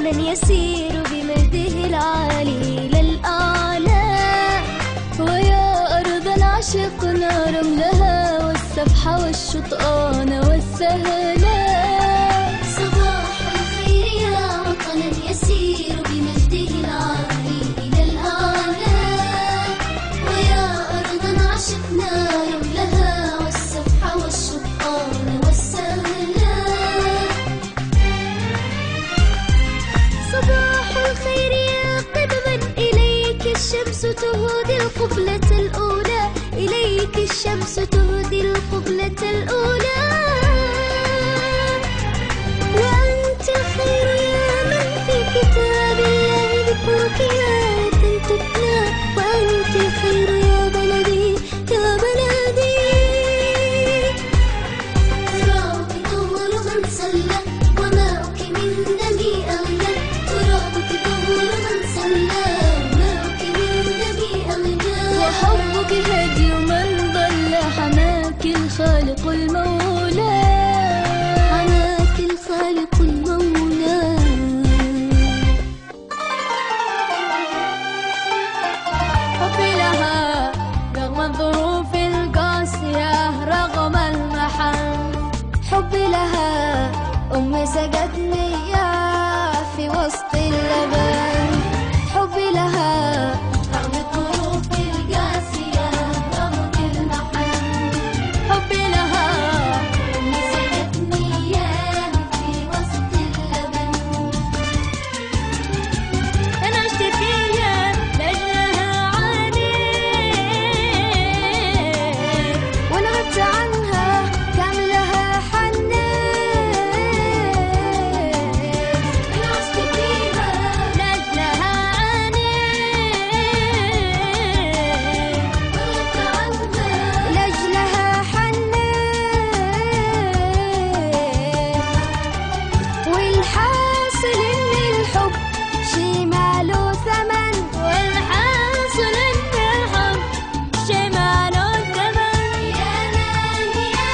زمن يسير بمجده العالي إلى الأعلى. ويا أرض عشق نار لها والسبح والشطآن والسهلا. صباح الخير يا وطنا يسير بمجده العالي إلى الأعلى. ويا أرض عشق نار لها والسبح والشطآن والسهلا. صباح الخير يا قدما إليك الشمس تهدي القبلة الأولى. إليك الشمس تهدي القبلة الأولى. وأنت الخير يا من في كتاب الله ذكرك آية تتلى. وأنت الخير يا بلدي يا بلدي. ترابك طهر من صلى وماؤك من دمي أغلى. ترابك طهر من صلى وماؤك من دمي أغلى. وحبك هدي من ضل حماك الخالق المولى. حماك الخالق المولى. حبي لها رغم الظروف القاسية رغم المحن. حبي لها سقتني في وسط اللبن. حبي لها رغم الظروف القاسية رغم المحن. حبي لها سقتني في وسط اللبن. أنا عشت فيها لأجلها عانيت وأنا غبت عنها كاملها حنيت. أنا عشت فيها لأجلها عانيت وغبت عنها لأجلها حنيت. والحاصل إن الحب شي ماله ثمن. والحاصل إن الحب شي ماله ثمن. يا ناني يا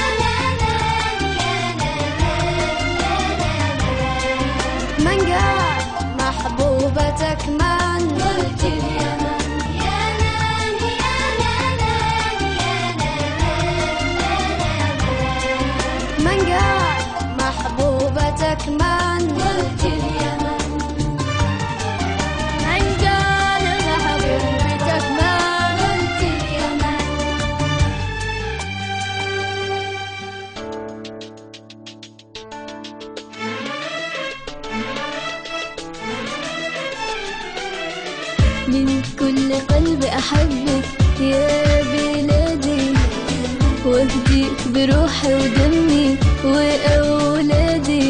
ناني يا ناني. من قال محبوبتك من قلت اليمن. يا ناني يا ناني يا ناني. من قال محبوبتك من قلت اليمن. من قال محبوبتك من قلت اليمن. من كل قلب أحبك يا بلادي. وأهديك بروحي ودمي وأولادي.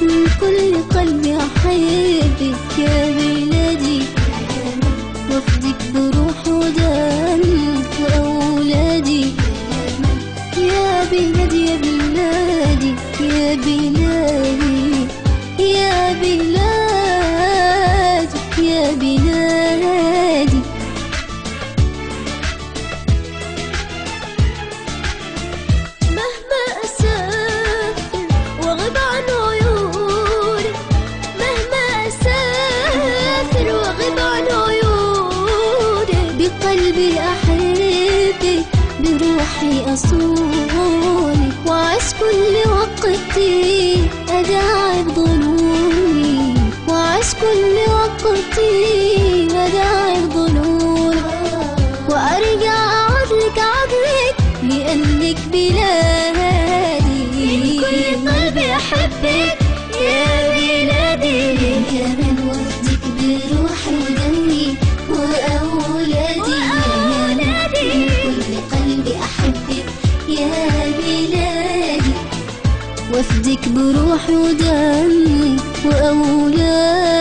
من كل قلبي أحبك يا بلادي. وأفديك بروحي ودمي وأولادي. يا بلادي يا بلادي يا بلادي يا بلادي يا بلادي. مهما أسافر وأغيب عن عيوني. مهما أسافر وأغيب عن عيوني. بقلبي أحبك بروحي أصوني. وأعيش كل وقتي أداعي بظنوني. وأعيش كل وقتي أداعي بظنوني. وأرجع أعدلك عدلك لأنك بلادي. من كل قلبي أحبك يا بلادي. يا من وفدك بروحي ودمي وأولادي. من كل قلبي أحبك يا بلادي. وفدك بروحي ودمي وأولادي.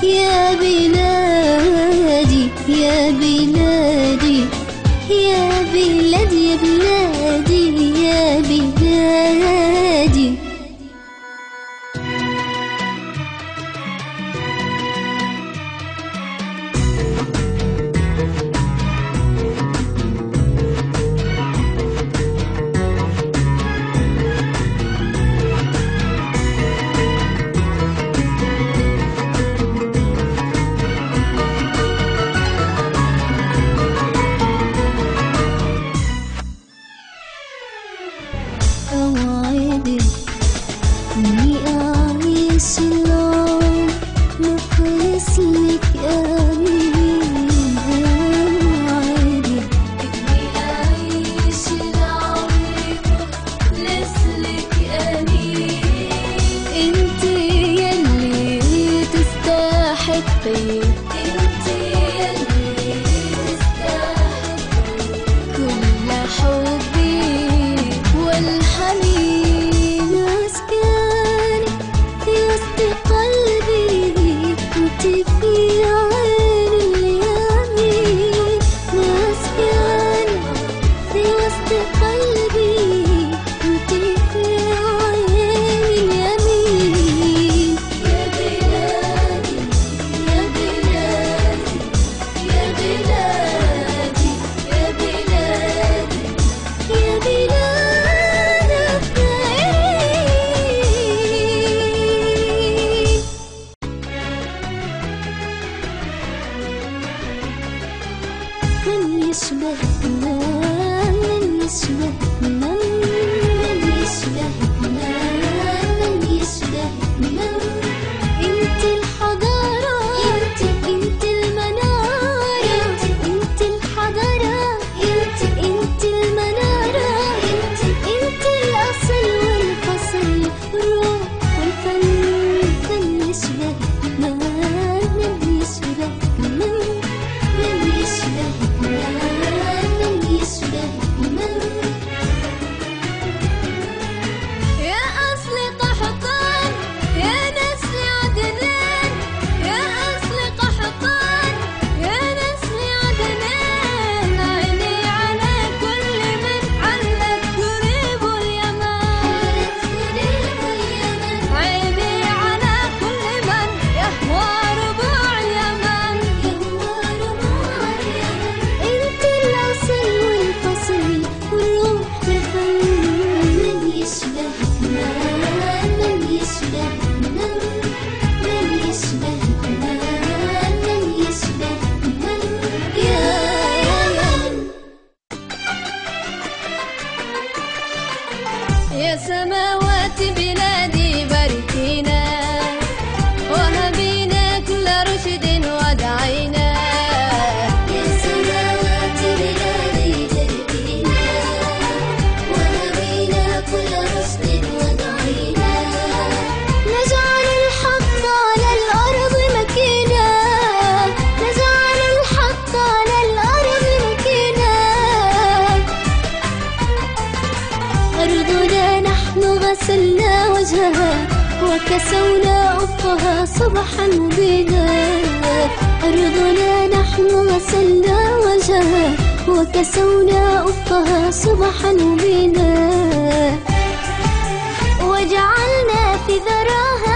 يا بلادي يا بلادي يا بلادي يا بلادي يا بلادي. يشبهك من يشبهك من يشبهك انت الحضارة انت المنارة انت الحضارة انت المنارة انت الأصل والفصل والروح والفن يشبهك من يشبهك من يشبهك من يشبهك يا أصل قحطان يا نسل عدنان يا أصل قحطان يا نسل عدنان عيني على كل من حلت قريب اليمن عيني على كل من يهوى ربوع اليمن انت الأصل والفصل والروح والفن من يشبهك من يشبهك من يشبهك من يشبهك يا يمن يا سماوات بلادي باركينا وهبينا كل رشد ودعينا يا سماوات بلادي باركينا وهبينا كل رشد ودعينا نجعل الحق على الأرض مكينا نجعل الحق على الأرض مكينا أرضنا نحن غسلنا وجهها وكسونا أفقها صبحا مبينا أرضنا نحن غسلنا وجهها وكسونا أفقها صبحا مبينا وجعلنا في ذراها